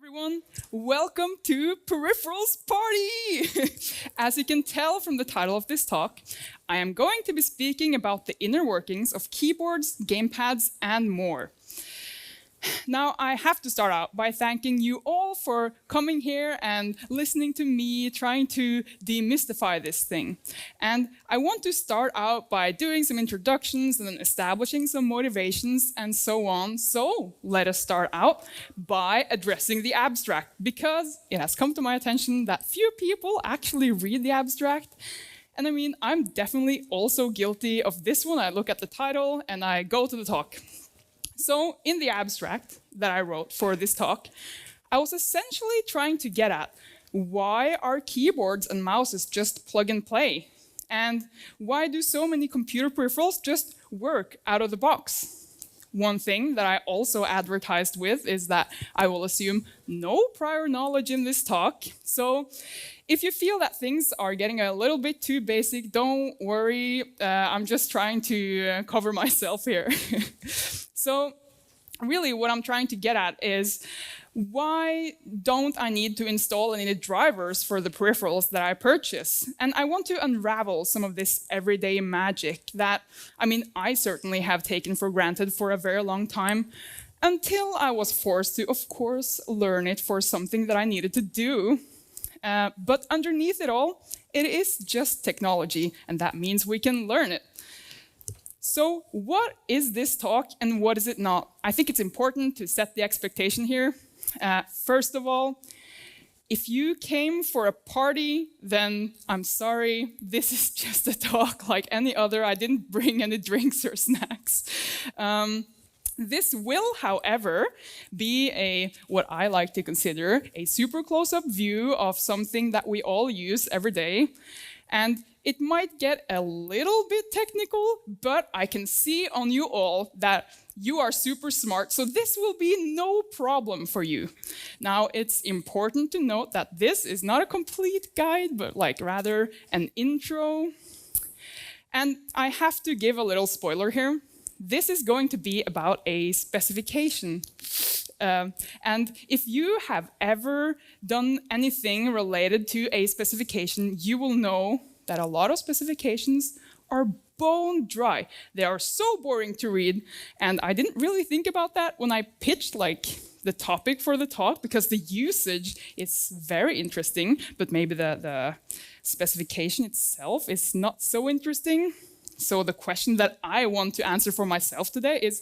everyone, welcome to Peripherals Party! As you can tell from the title of this talk, I am going to be speaking about the inner workings of keyboards, gamepads, and more. Now, I have to start out by thanking you all for coming here and listening to me trying to demystify this thing. And I want to start out by doing some introductions and then establishing some motivations and so on. So let us start out by addressing the abstract, because it has come to my attention that few people actually read the abstract. And I mean, I'm definitely also guilty of this one. I look at the title and I go to the talk. So in the abstract that I wrote for this talk, I was essentially trying to get at why are keyboards and mouses just plug and play? And why do so many computer peripherals just work out of the box? One thing that I also advertised with is that I will assume no prior knowledge in this talk. So if you feel that things are getting a little bit too basic, don't worry. I'm just trying to cover myself here. So really what I'm trying to get at is why don't I need to install any drivers for the peripherals that I purchase? And I want to unravel some of this everyday magic that, I certainly have taken for granted for a very long time until I was forced to, of course, learn it for something that I needed to do. But underneath it all, it is just technology, and that means we can learn it. So what is this talk and what is it not? I think it's important to set the expectation here. First of all, if you came for a party, then I'm sorry, this is just a talk like any other. I didn't bring any drinks or snacks. This will, however, be what I like to consider a super close-up view of something that we all use every day. And it might get a little bit technical, but I can see on you all that you are super smart, so this will be no problem for you. Now, it's important to note that this is not a complete guide, but rather an intro. And I have to give a little spoiler here. This is going to be about a specification. And if you have ever done anything related to a specification, you will know that a lot of specifications are bone dry. They are so boring to read, and I didn't really think about that when I pitched the topic for the talk, because the usage is very interesting, but maybe the specification itself is not so interesting. So the question that I want to answer for myself today is,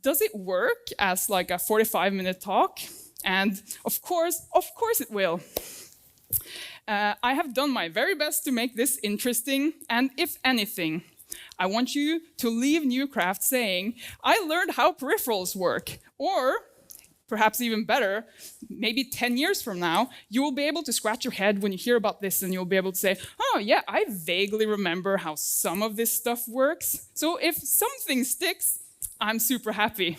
does it work as a 45-minute talk? And of course it will. I have done my very best to make this interesting, and if anything, I want you to leave NewCrafts saying, I learned how peripherals work, or perhaps even better, maybe 10 years from now, you will be able to scratch your head when you hear about this and you'll be able to say, oh yeah, I vaguely remember how some of this stuff works. So if something sticks, I'm super happy.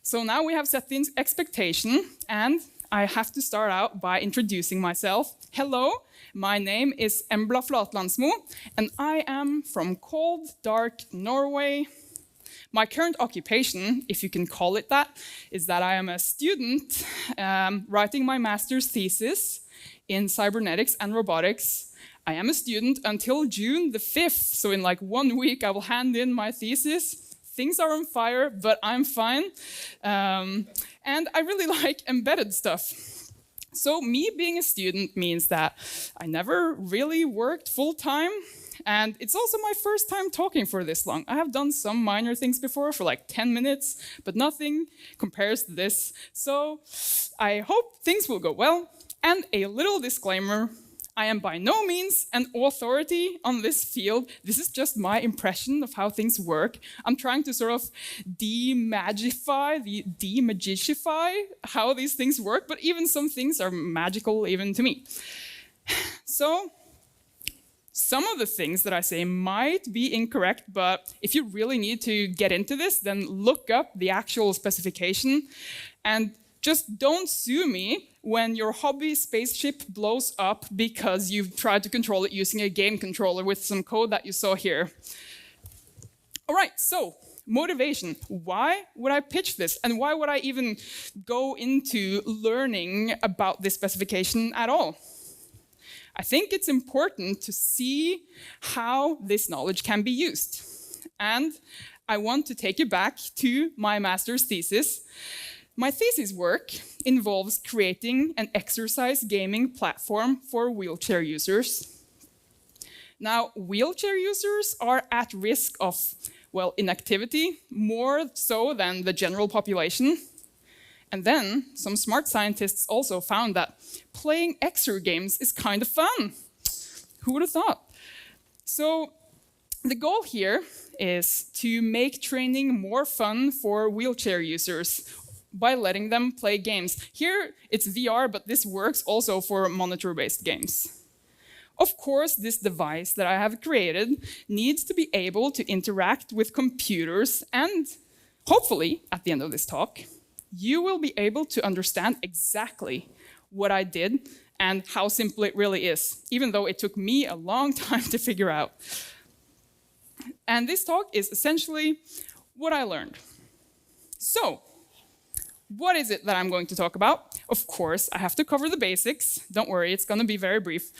So now we have set the expectation, and I have to start out by introducing myself. Hello, my name is Embla Flatlandsmo, and I am from cold, dark Norway. My current occupation, if you can call it that, is that I am a student writing my master's thesis in Cybernetics and Robotics. I am a student until June the 5th, so in 1 week I will hand in my thesis. Things are on fire, but I'm fine. And I really like embedded stuff. So me being a student means that I never really worked full-time. And it's also my first time talking for this long. I have done some minor things before for 10 minutes, but nothing compares to this. So I hope things will go well. And a little disclaimer, I am by no means an authority on this field. This is just my impression of how things work. I'm trying to sort of demagify how these things work, but even some things are magical even to me. So some of the things that I say might be incorrect, but if you really need to get into this, then look up the actual specification and just don't sue me when your hobby spaceship blows up because you've tried to control it using a game controller with some code that you saw here. All right, so Motivation. Why would I pitch this? And why would I even go into learning about this specification at all? I think it's important to see how this knowledge can be used. And I want to take you back to my master's thesis. My thesis work involves creating an exercise gaming platform for wheelchair users. Now, wheelchair users are at risk of, well, inactivity, more so than the general population. And then some smart scientists also found that playing exergames is kind of fun. Who would have thought? So the goal here is to make training more fun for wheelchair users by letting them play games. Here it's VR, but this works also for monitor-based games. Of course, this device that I have created needs to be able to interact with computers, and hopefully, at the end of this talk, you will be able to understand exactly what I did and how simple it really is, even though it took me a long time to figure out. And this talk is essentially what I learned. So, what is it that I'm going to talk about? Of course, I have to cover the basics. Don't worry, it's going to be very brief.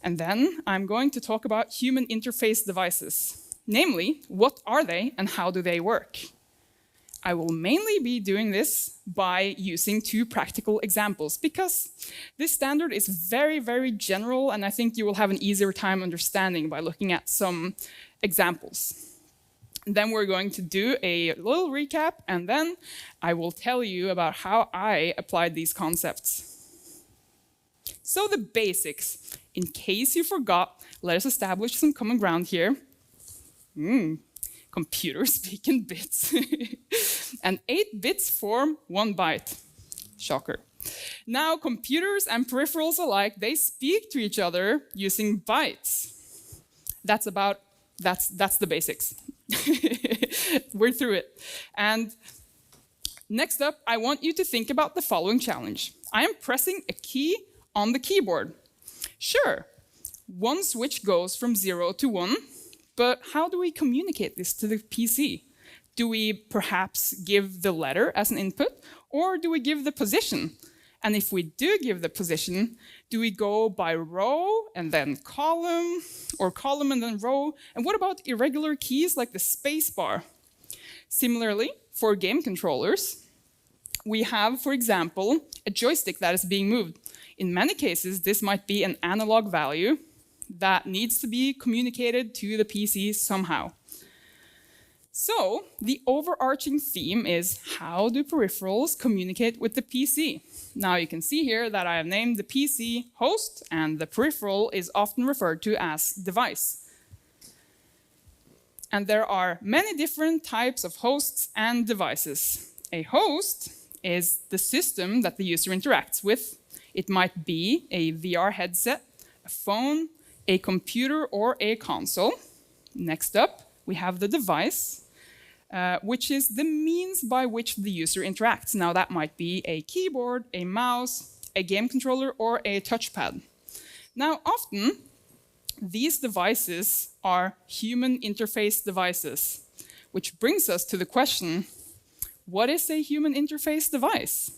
And then I'm going to talk about human interface devices. Namely, what are they and how do they work? I will mainly be doing this by using two practical examples because this standard is very, very general, and I think you will have an easier time understanding by looking at some examples. Then we're going to do a little recap, and then I will tell you about how I applied these concepts. So the basics. In case you forgot, let us establish some common ground here. Computers speak in bits. And 8 bits form 1 byte. Shocker. Now, computers and peripherals alike, they speak to each other using bytes. That's the basics. We're through it. And next up, I want you to think about the following challenge. I am pressing a key on the keyboard. Sure, one switch goes from 0 to 1, but how do we communicate this to the PC? Do we perhaps give the letter as an input, or do we give the position? And if we do give the position, do we go by row and then column, or column and then row? And what about irregular keys like the space bar? Similarly, for game controllers, we have, for example, a joystick that is being moved. In many cases, this might be an analog value that needs to be communicated to the PC somehow. So, the overarching theme is how do peripherals communicate with the PC? Now you can see here that I have named the PC host, and the peripheral is often referred to as device. And there are many different types of hosts and devices. A host is the system that the user interacts with. It might be a VR headset, a phone, a computer, or a console. Next up, we have the device, which is the means by which the user interacts. Now that might be a keyboard, a mouse, a game controller, or a touchpad. Now often, these devices are human interface devices, which brings us to the question, what is a human interface device?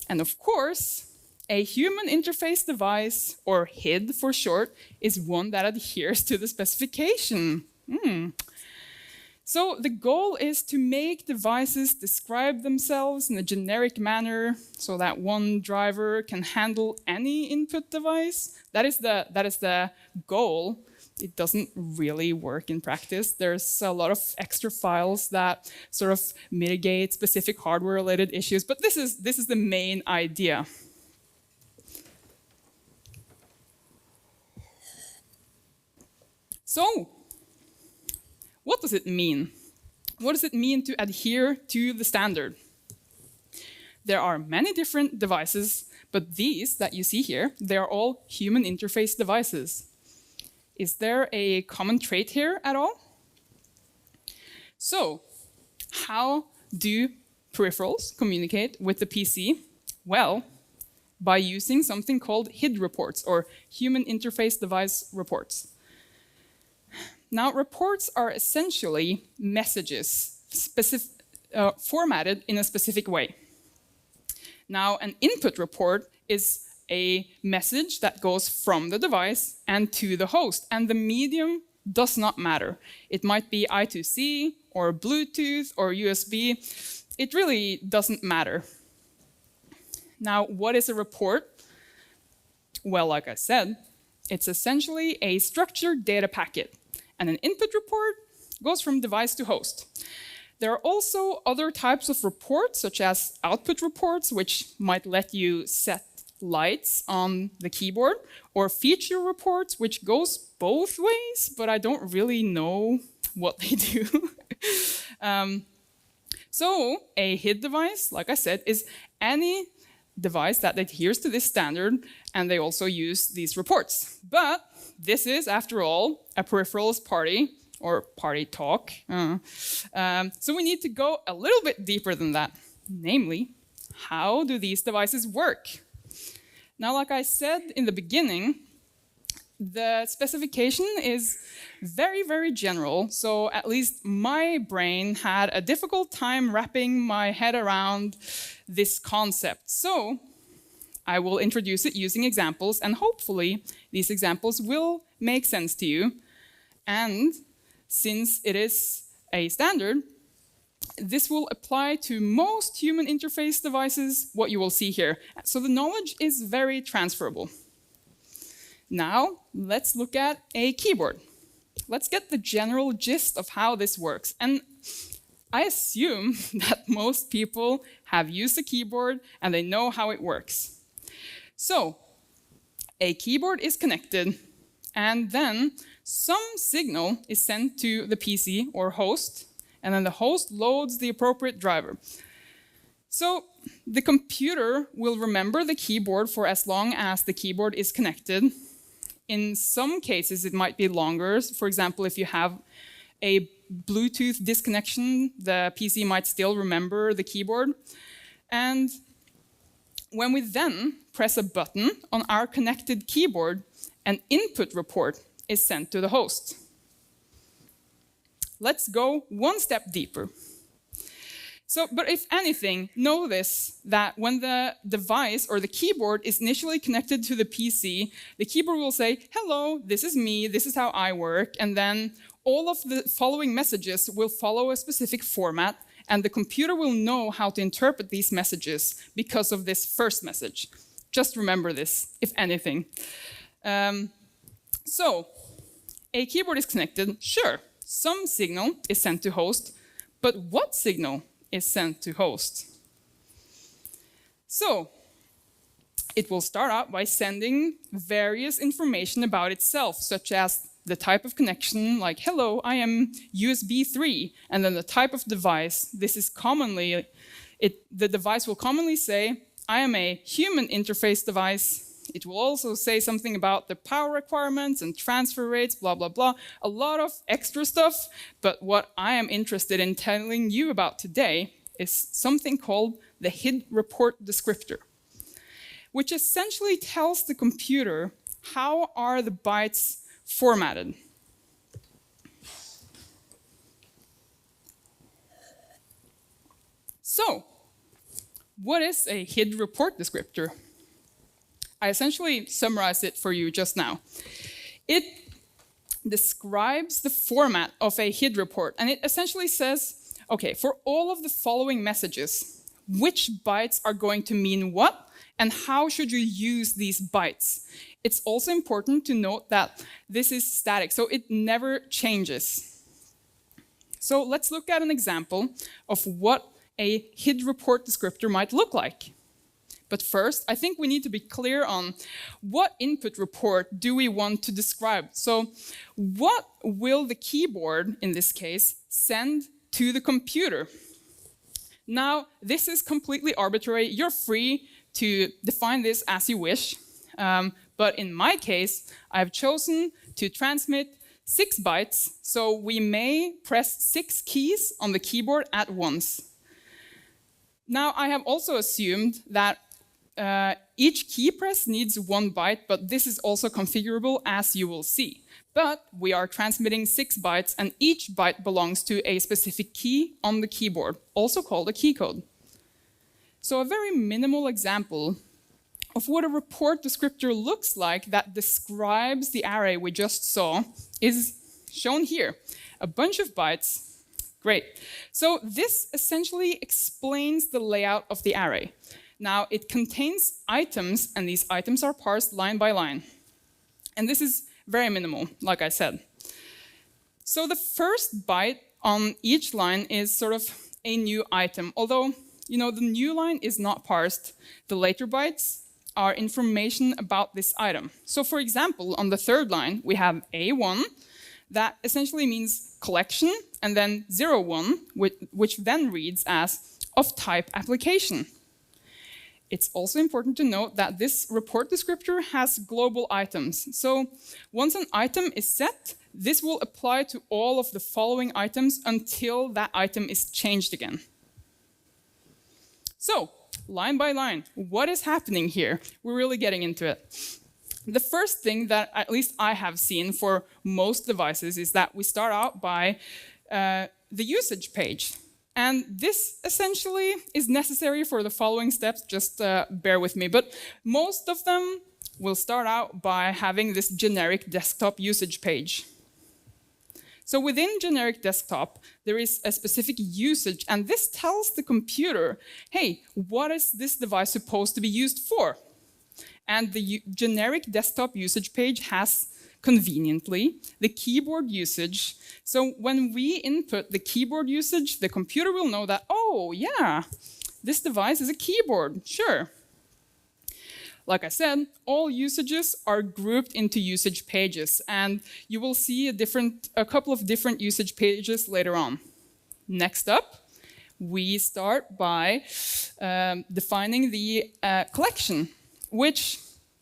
And of course, a human interface device, or HID for short, is one that adheres to the specification. So the goal is to make devices describe themselves in a generic manner so that one driver can handle any input device. That is the goal. It doesn't really work in practice. There's a lot of extra files that sort of mitigate specific hardware-related issues, but this is the main idea. So, what does it mean? What does it mean to adhere to the standard? There are many different devices, but these that you see here, they are all human interface devices. Is there a common trait here at all? So, how do peripherals communicate with the PC? Well, by using something called HID reports, or Human Interface Device Reports. Now, reports are essentially messages formatted in a specific way. Now, an input report is a message that goes from the device and to the host, and the medium does not matter. It might be I2C or Bluetooth or USB. It really doesn't matter. Now, what is a report? Well, like I said, it's essentially a structured data packet, and an input report goes from device to host. There are also other types of reports, such as output reports, which might let you set lights on the keyboard, or feature reports, which goes both ways, but I don't really know what they do. So a HID device, like I said, is any device that adheres to this standard, and they also use these reports. But this is, after all, a peripherals party, or party talk. So we need to go a little bit deeper than that. Namely, how do these devices work? Now, like I said in the beginning, the specification is very, very general, so at least my brain had a difficult time wrapping my head around this concept. So I will introduce it using examples, and hopefully these examples will make sense to you. And since it is a standard, this will apply to most human interface devices, what you will see here. So the knowledge is very transferable. Now, let's look at a keyboard. Let's get the general gist of how this works. And I assume that most people have used a keyboard and they know how it works. So, a keyboard is connected, and then some signal is sent to the PC or host, and then the host loads the appropriate driver. So the computer will remember the keyboard for as long as the keyboard is connected. In some cases, it might be longer. For example, if you have a Bluetooth disconnection, the PC might still remember the keyboard. And when we then press a button on our connected keyboard, an input report is sent to the host. Let's go one step deeper. But if anything, notice that when the device or the keyboard is initially connected to the PC, the keyboard will say, "Hello, this is me, this is how I work," and then all of the following messages will follow a specific format, and the computer will know how to interpret these messages because of this first message. Just remember this, if anything. So, a keyboard is connected, sure. Some signal is sent to host, but what signal is sent to host? So, it will start out by sending various information about itself, such as the type of connection, like, "Hello, I am USB 3, and then the type of device. This is commonly, the device will commonly say, "I am a human interface device." It will also say something about the power requirements and transfer rates, blah, blah, blah. A lot of extra stuff, but what I am interested in telling you about today is something called the HID report descriptor, which essentially tells the computer how are the bytes formatted. So, what is a HID report descriptor? I essentially summarized it for you just now. It describes the format of a HID report, and it essentially says, okay, for all of the following messages, which bytes are going to mean what, and how should you use these bytes? It's also important to note that this is static, so it never changes. So let's look at an example of what a HID report descriptor might look like. But first, I think we need to be clear on what input report do we want to describe. So what will the keyboard, in this case, send to the computer? Now, this is completely arbitrary. You're free to define this as you wish. But in my case, I've chosen to transmit 6 bytes, so we may press 6 keys on the keyboard at once. Now, I have also assumed that each key press needs 1 byte, but this is also configurable, as you will see. But we are transmitting 6 bytes, and each byte belongs to a specific key on the keyboard, also called a key code. So a very minimal example of what a report descriptor looks like that describes the array we just saw is shown here. A bunch of bytes. Great. So this essentially explains the layout of the array. Now, it contains items, and these items are parsed line by line. And this is very minimal, like I said. So the first byte on each line is sort of a new item, although the new line is not parsed. The later bytes are information about this item. So for example, on the third line, we have A1, that essentially means collection, and then 01, which then reads as of type application. It's also important to note that this report descriptor has global items. So once an item is set, this will apply to all of the following items until that item is changed again. So, line by line, what is happening here? We're really getting into it. The first thing that at least I have seen for most devices is that we start out by the usage page. And this essentially is necessary for the following steps, just bear with me. But most of them will start out by having this generic desktop usage page. So within generic desktop, there is a specific usage, and this tells the computer, hey, what is this device supposed to be used for? And the generic desktop usage page has, conveniently, the keyboard usage. So when we input the keyboard usage, the computer will know that, oh, yeah, this device is a keyboard, sure. Like I said, all usages are grouped into usage pages, and you will see a couple of different usage pages later on. Next up, we start by defining the collection, which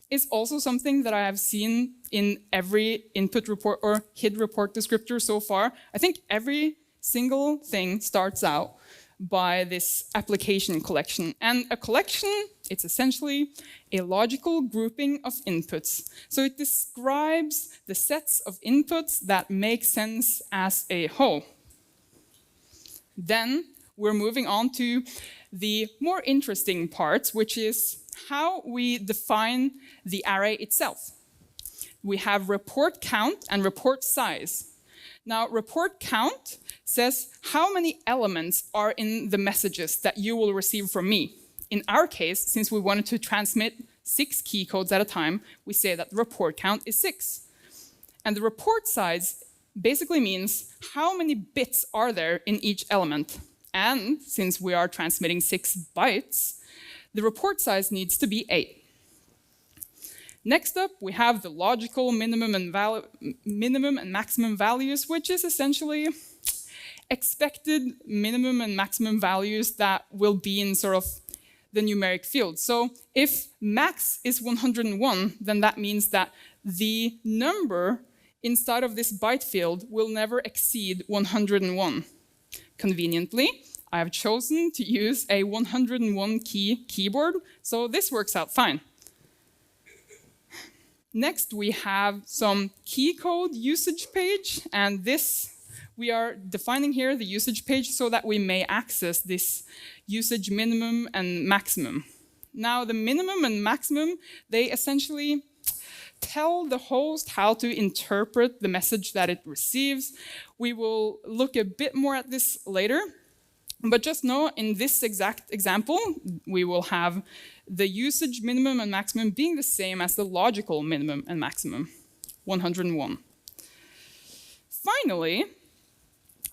is also something that I have seen in every input report or HID report descriptor so far. I think every single thing starts out by this application collection. And a collection, it's essentially a logical grouping of inputs. So it describes the sets of inputs that make sense as a whole. Then we're moving on to the more interesting parts, which is how we define the array itself. We have report count and report size. Now, report count says how many elements are in the messages that you will receive from me. In our case, since we wanted to transmit 6 key codes at a time, we say that the report count is 6. And the report size basically means how many bits are there in each element. And since we are transmitting 6 bytes, the report size needs to be 8. Next up, we have the logical minimum and maximum values, which is essentially expected minimum and maximum values that will be in sort of the numeric field. So if max is 101, then that means that the number inside of this byte field will never exceed 101. Conveniently, I have chosen to use a 101 key keyboard, so this works out fine. Next, we have some key code usage page, and this we are defining here the usage page so that we may access this usage minimum and maximum. Now, the minimum and maximum, they essentially tell the host how to interpret the message that it receives. We will look a bit more at this later, but just know in this exact example, we will have the usage minimum and maximum being the same as the logical minimum and maximum, 101. Finally,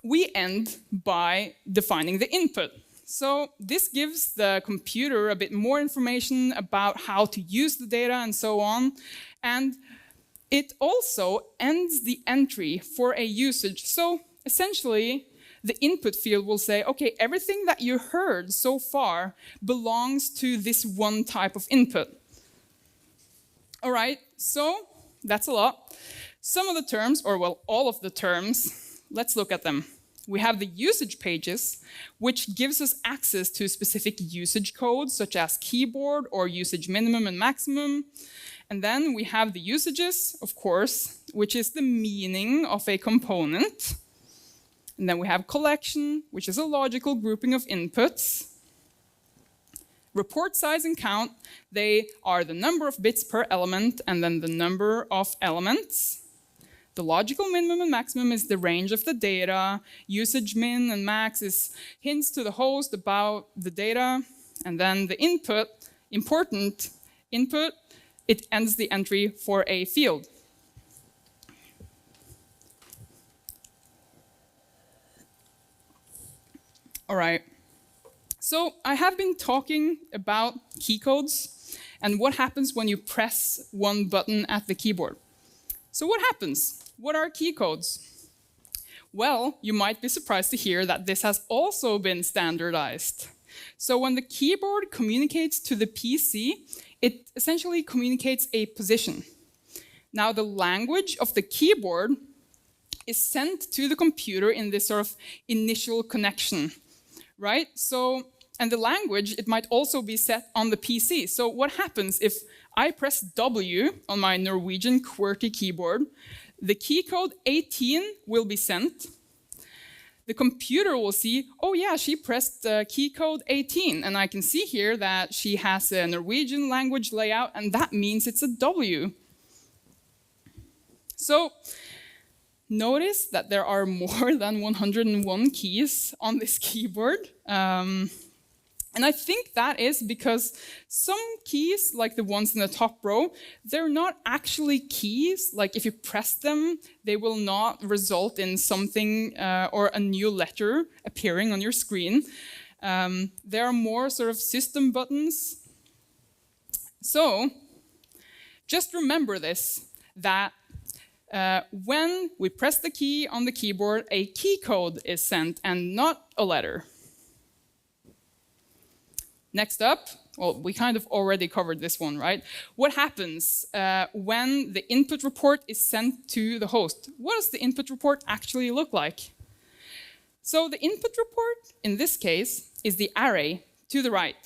we end by defining the input. So this gives the computer a bit more information about how to use the data and so on. And it also ends the entry for a usage. So essentially, the input field will say, okay, everything that you heard so far belongs to this one type of input. All right, so that's a lot. Some of the terms, or well, all of the terms, let's look at them. We have the usage pages, which gives us access to specific usage codes, such as keyboard or usage minimum and maximum. And then we have the usages, of course, which is the meaning of a component. And then we have collection, which is a logical grouping of inputs. Report size and count, they are the number of bits per element and then the number of elements. The logical minimum and maximum is the range of the data. Usage min and max is hints to the host about the data. And then the input, important input, it ends the entry for a field. All right. So I have been talking about key codes and what happens when you press one button at the keyboard. So what happens? What are key codes? Well, you might be surprised to hear that this has also been standardized. So when the keyboard communicates to the PC, it essentially communicates a position. Now the language of the keyboard is sent to the computer in this sort of initial connection, right? So, and the language, it might also be set on the PC. So what happens if I press W on my Norwegian QWERTY keyboard? The key code 18 will be sent. The computer will see, oh yeah, she pressed key code 18, and I can see here that she has a Norwegian language layout, and that means it's a W. So notice that there are more than 101 keys on this keyboard. And I think that is because some keys, like the ones in the top row, they're not actually keys. Like if you press them, they will not result in something or a new letter appearing on your screen. There are more sort of system buttons. So just remember this, that when we press the key on the keyboard, a key code is sent and not a letter. Next up, well, we kind of already covered this one, right? What happens when the input report is sent to the host? What does the input report actually look like? So the input report, in this case, is the array to the right.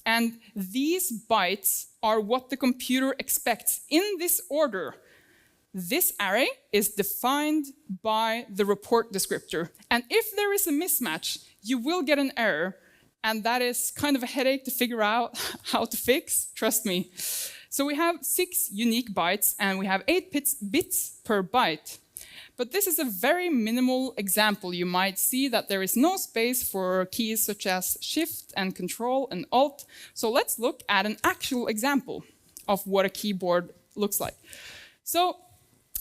And these bytes are what the computer expects in this order. This array is defined by the report descriptor. And if there is a mismatch, you will get an error. And that is kind of a headache to figure out how to fix, trust me. So we have 6 unique bytes, and we have 8 bits per byte. But this is a very minimal example. You might see that there is no space for keys such as Shift and Control and Alt. So let's look at an actual example of what a keyboard looks like. So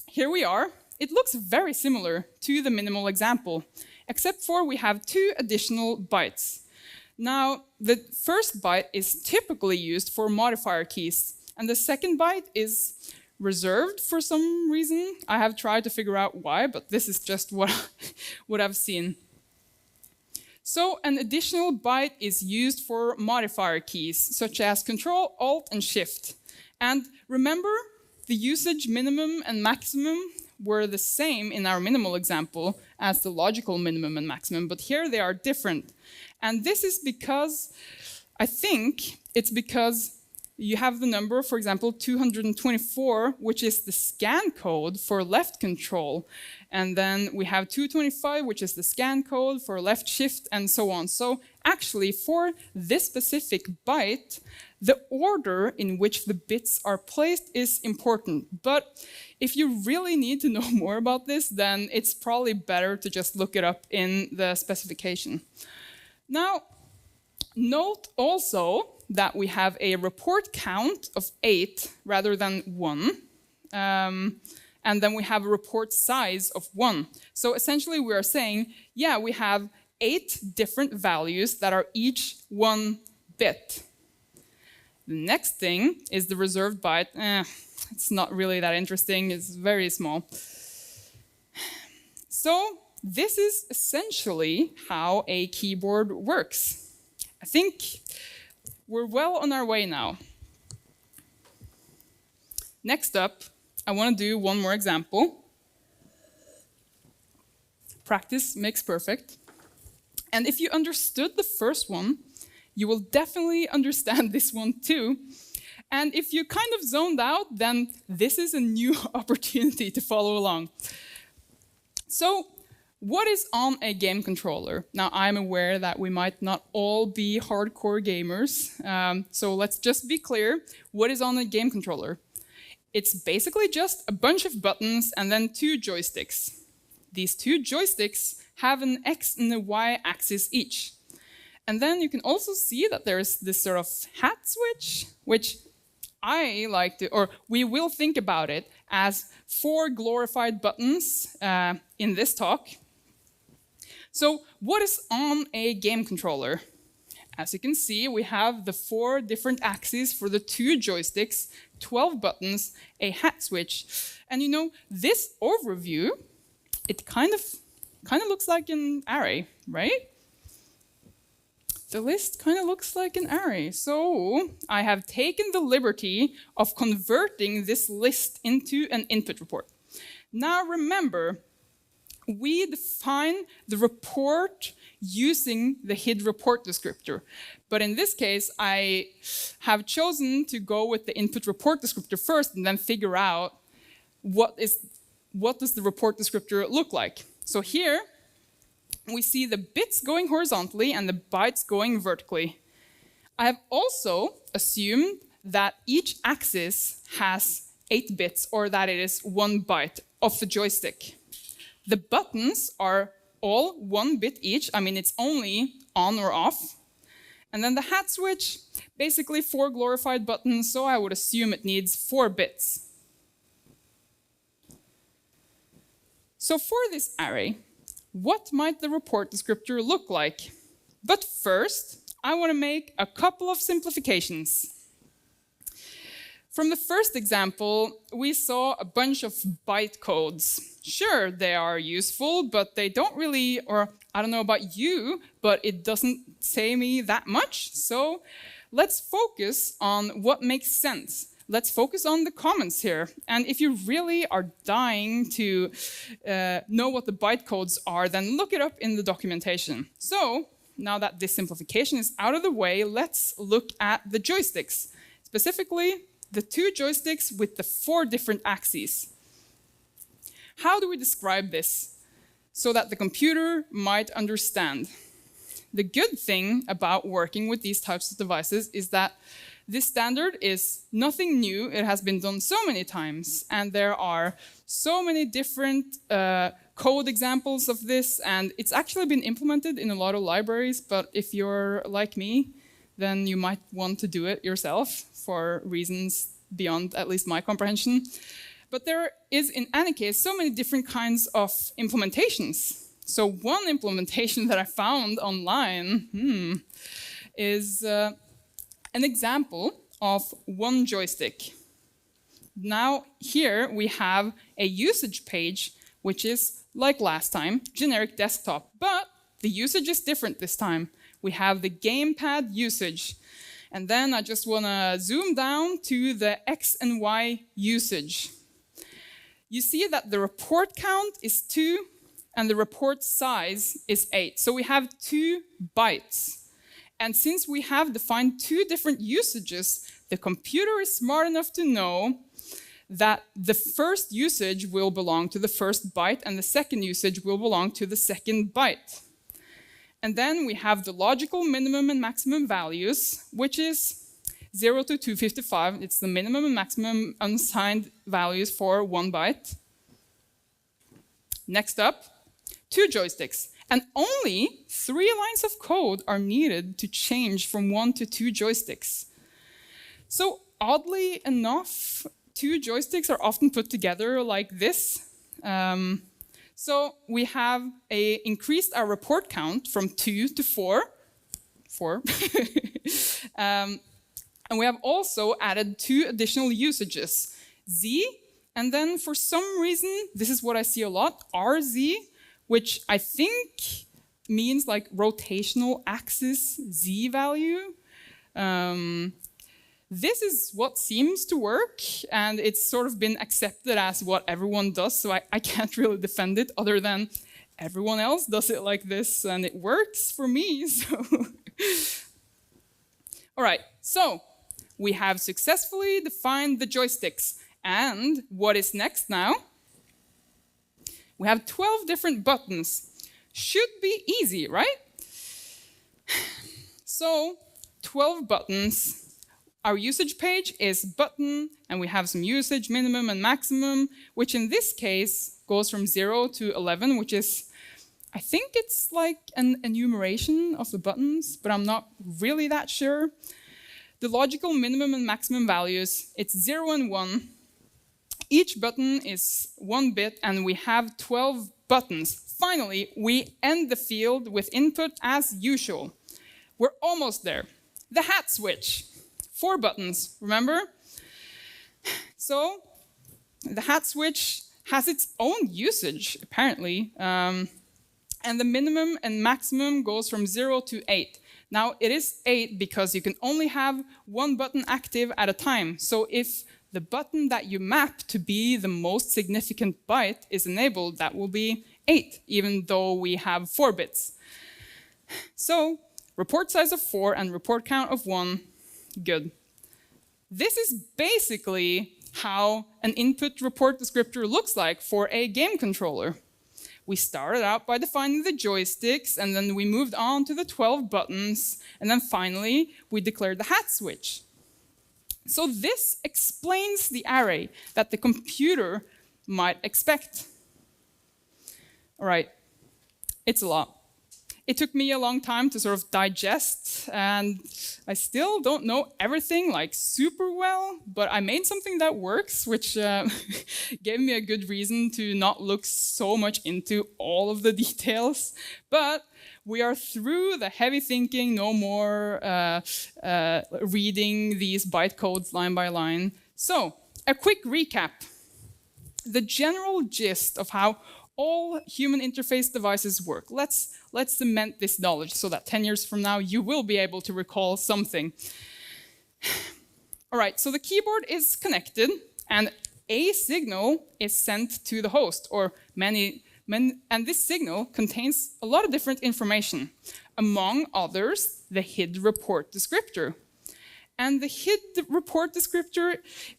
here we are. It looks very similar to the minimal example, except for we have 2 additional bytes. Now, the first byte is typically used for modifier keys, and the second byte is reserved for some reason. I have tried to figure out why, but this is just what I've seen. So an additional byte is used for modifier keys, such as Control, Alt, and Shift. And remember, the usage minimum and maximum were the same in our minimal example as the logical minimum and maximum, but here they are different. And this is because, I think it's because you have the number, for example, 224, which is the scan code for left control. And then we have 225, which is the scan code for left shift, and so on. So actually, for this specific byte, the order in which the bits are placed is important. But if you really need to know more about this, then it's probably better to just look it up in the specification. Now, note also that we have a report count of 8 rather than 1. And then we have a report size of 1. So essentially we are saying, yeah, we have 8 different values that are each 1 bit. The next thing is the reserved byte. It's not really that interesting, it's very small. So this is essentially how a keyboard works. I think we're well on our way now. Next up, I want to do one more example. Practice makes perfect. And if you understood the first one, you will definitely understand this one too. And if you kind of zoned out, then this is a new opportunity to follow along. So, what is on a game controller? Now, I'm aware that we might not all be hardcore gamers, so let's just be clear. What is on a game controller? It's basically just a bunch of buttons and then 2 joysticks. These 2 joysticks have an X and a Y axis each. And then you can also see that there's this sort of hat switch, which I like to, or we will think about it as 4 glorified buttons in this talk. So what is on a game controller? As you can see, we have the 4 different axes for the 2 joysticks, 12 buttons, a hat switch. And you know, this overview, it kind of looks like an array, right? The list kind of looks like an array. So I have taken the liberty of converting this list into an input report. Now remember, we define the report using the HID report descriptor. But in this case, I have chosen to go with the input report descriptor first and then figure out what does the report descriptor look like. So here, we see the bits going horizontally and the bytes going vertically. I have also assumed that each axis has 8 bits, or that it is 1 byte of the joystick. The buttons are all 1 bit each. I mean, it's only on or off. And then the hat switch, basically 4 glorified buttons, so I would assume it needs 4 bits. So for this array, what might the report descriptor look like? But first, I want to make a couple of simplifications. From the first example, we saw a bunch of byte codes. Sure, they are useful, but they don't really, or I don't know about you, but it doesn't say me that much. So let's focus on what makes sense. Let's focus on the comments here. And if you really are dying to know what the byte codes are, then look it up in the documentation. So now that this simplification is out of the way, let's look at the joysticks. Specifically, the 2 joysticks with the 4 different axes. How do we describe this so that the computer might understand? The good thing about working with these types of devices is that this standard is nothing new. It has been done so many times, and there are so many different code examples of this, and it's actually been implemented in a lot of libraries, but if you're like me, then you might want to do it yourself for reasons beyond at least my comprehension. But there is, in any case, so many different kinds of implementations. So one implementation that I found online is an example of 1 joystick. Now here we have a usage page, which is, like last time, generic desktop. But the usage is different this time. We have the gamepad usage. And then I just want to zoom down to the X and Y usage. You see that the report count is 2 and the report size is 8. So we have 2 bytes. And since we have defined 2 different usages, the computer is smart enough to know that the first usage will belong to the first byte and the second usage will belong to the second byte. And then we have the logical minimum and maximum values, which is 0 to 255. It's the minimum and maximum unsigned values for 1 byte. Next up, 2 joysticks. And only 3 lines of code are needed to change from 1 to 2 joysticks. So oddly enough, 2 joysticks are often put together like this. So we have increased our report count from 2 to 4. And we have also added 2 additional usages, Z, and then for some reason, this is what I see a lot, RZ, which I think means like rotational axis Z value. This is what seems to work, and it's sort of been accepted as what everyone does, so I can't really defend it other than everyone else does it like this, and it works for me. So, all right. So we have successfully defined the joysticks, and what is next now? We have 12 different buttons. Should be easy, right? So 12 buttons. Our usage page is button, and we have some usage minimum and maximum, which in this case goes from 0 to 11, which is, I think it's like an enumeration of the buttons, but I'm not really that sure. The logical minimum and maximum values, it's 0 and 1. Each button is 1 bit, and we have 12 buttons. Finally, we end the field with input as usual. We're almost there. The hat switch. 4 buttons, remember? So the hat switch has its own usage, apparently. And the minimum and maximum goes from 0 to 8. Now, it is 8 because you can only have 1 button active at a time. So if the button that you map to be the most significant byte is enabled, that will be 8, even though we have 4 bits. So report size of 4 and report count of 1. Good. This is basically how an input report descriptor looks like for a game controller. We started out by defining the joysticks, and then we moved on to the 12 buttons, and then finally we declared the hat switch. So this explains the array that the computer might expect. All right, it's a lot. It took me a long time to sort of digest, and I still don't know everything like super well, but I made something that works, which gave me a good reason to not look so much into all of the details. But we are through the heavy thinking, no more reading these byte codes line by line. So, a quick recap. The general gist of how all human interface devices work. Let's cement this knowledge so that 10 years from now you will be able to recall something. All right, so the keyboard is connected and a signal is sent to the host, or and this signal contains a lot of different information. Among others, the HID report descriptor. And the HID report descriptor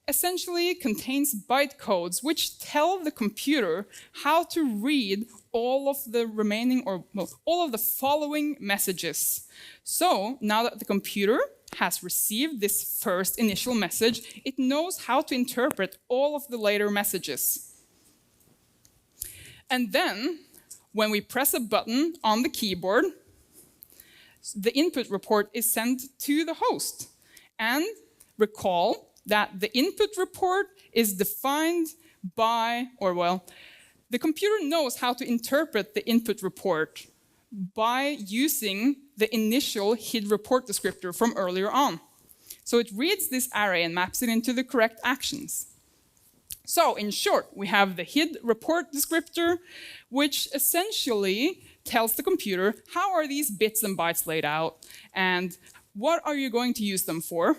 essentially contains byte codes which tell the computer how to read all of the remaining, or well, all of the following messages. So now that the computer has received this first initial message, it knows how to interpret all of the later messages. And then, when we press a button on the keyboard, the input report is sent to the host. And recall that the input report is defined by, or well, the computer knows how to interpret the input report by using the initial HID report descriptor from earlier on. So it reads this array and maps it into the correct actions. So in short, we have the HID report descriptor, which essentially tells the computer how are these bits and bytes laid out, and what are you going to use them for?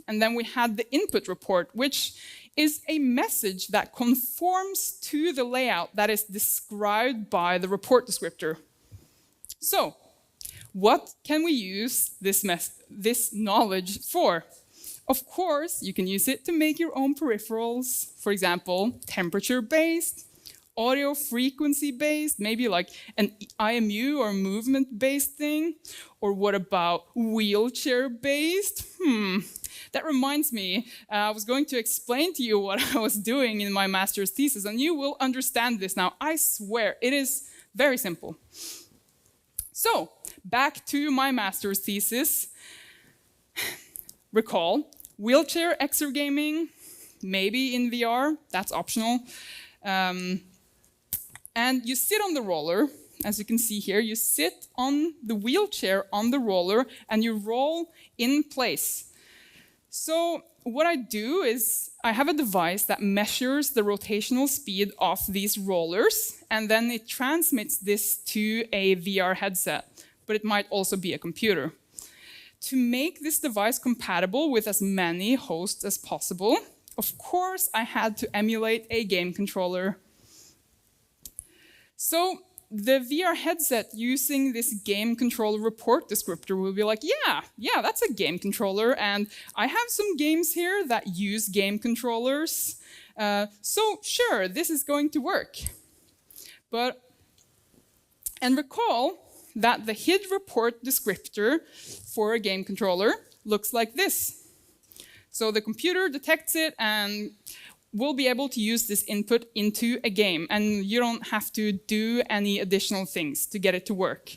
And then we had the input report, which is a message that conforms to the layout that is described by the report descriptor. So, what can we use this knowledge for? Of course, you can use it to make your own peripherals. For example, temperature-based, audio frequency-based, maybe like an IMU or movement-based thing. Or what about wheelchair-based? That reminds me, I was going to explain to you what I was doing in my master's thesis, and you will understand this now. I swear, it is very simple. So, back to my master's thesis. Recall, wheelchair exergaming, maybe in VR, that's optional. And you sit on the roller, as you can see here. You sit on the wheelchair on the roller, and you roll in place. So what I do is I have a device that measures the rotational speed of these rollers, and then it transmits this to a VR headset, but it might also be a computer. To make this device compatible with as many hosts as possible, of course, I had to emulate a game controller. So the VR headset using this game controller report descriptor will be like, yeah, that's a game controller, and I have some games here that use game controllers. So sure, this is going to work. And recall that the HID report descriptor for a game controller looks like this. So the computer detects it and will be able to use this input into a game, and you don't have to do any additional things to get it to work.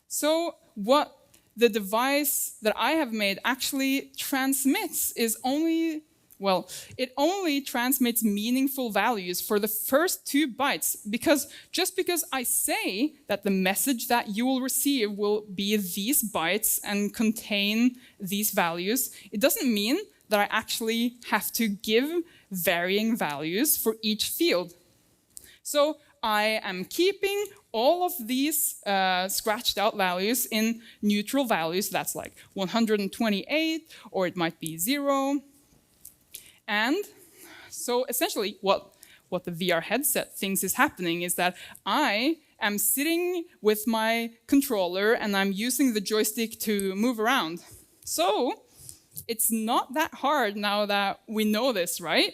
So what the device that I have made actually transmits is only, well, it only transmits meaningful values for the first 2 bytes, because just because I say that the message that you will receive will be these bytes and contain these values, it doesn't mean that I actually have to give varying values for each field. So I am keeping all of these scratched out values in neutral values. That's like 128, or it might be 0. And so essentially what the VR headset thinks is happening is that I am sitting with my controller and I'm using the joystick to move around. So it's not that hard now that we know this, right?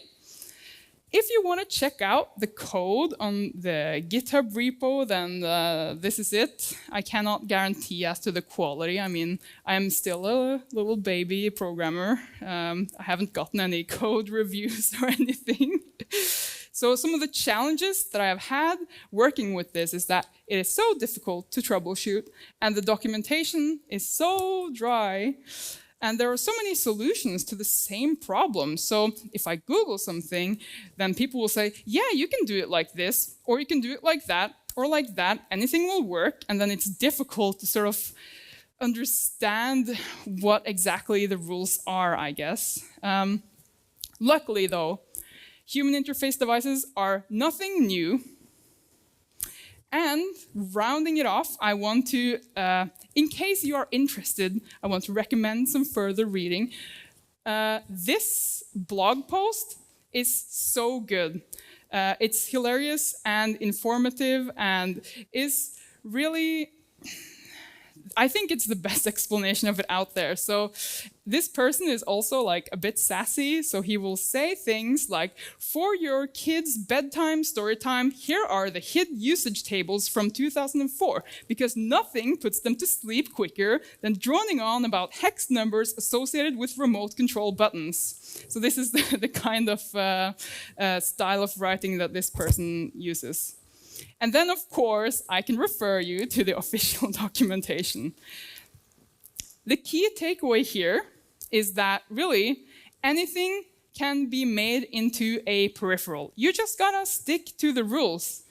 If you want to check out the code on the GitHub repo, then this is it. I cannot guarantee as to the quality. I mean, I'm still a little baby programmer. I haven't gotten any code reviews or anything. So some of the challenges that I have had working with this is that it is so difficult to troubleshoot, and the documentation is so dry. And there are so many solutions to the same problem. So if I Google something, then people will say, yeah, you can do it like this, or you can do it like that, or like that. Anything will work. And then it's difficult to sort of understand what exactly the rules are, I guess. Luckily, though, human interface devices are nothing new. And rounding it off, I want to, in case you are interested, I want to recommend some further reading. This blog post is so good. It's hilarious and informative and is really, I think it's the best explanation of it out there. So this person is also like a bit sassy, so he will say things like, for your kids' bedtime story time, here are the HID usage tables from 2004, because nothing puts them to sleep quicker than droning on about hex numbers associated with remote control buttons. So this is the kind of style of writing that this person uses. And then, of course, I can refer you to the official documentation. The key takeaway here is that really anything can be made into a peripheral. You just gotta stick to the rules.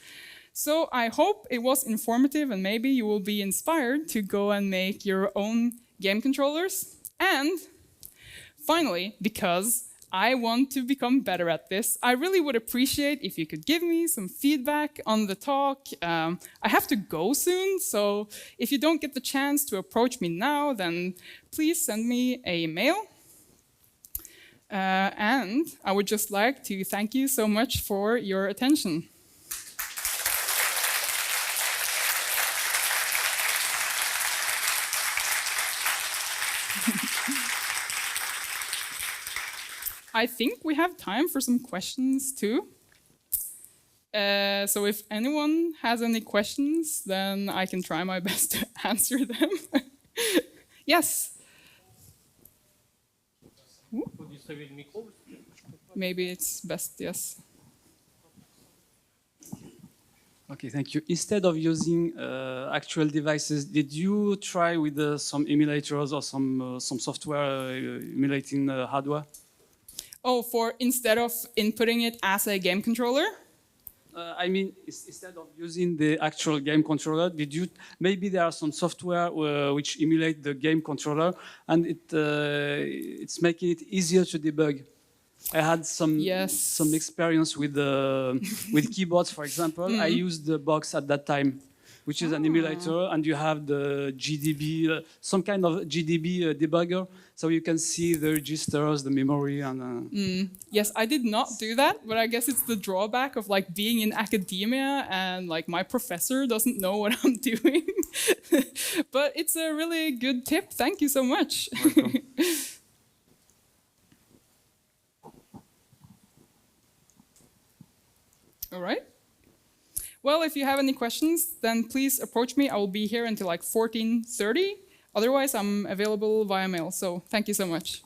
So I hope it was informative, and maybe you will be inspired to go and make your own game controllers. And finally, because I want to become better at this, I really would appreciate if you could give me some feedback on the talk. I have to go soon, so if you don't get the chance to approach me now, then please send me a mail. And I would just like to thank you so much for your attention. I think we have time for some questions too. So if anyone has any questions, then I can try my best to answer them. Yes? Maybe it's best, yes. Okay, thank you. Instead of using actual devices, did you try with some emulators or some software emulating hardware? Oh, for instead of inputting it as a game controller? I mean, instead of using the actual game controller, did you? Maybe there are some software which emulate the game controller, and it's making it easier to debug. I had some experience with keyboards, for example. I used the box at that time. which is an emulator, and you have the GDB, some kind of GDB debugger, so you can see the registers, the memory, and. Yes, I did not do that, but I guess it's the drawback of like being in academia and like my professor doesn't know what I'm doing. But it's a really good tip. Thank you so much. Welcome. All right. Well, if you have any questions, then please approach me. I will be here until like 14:30. Otherwise, I'm available via mail. So thank you so much.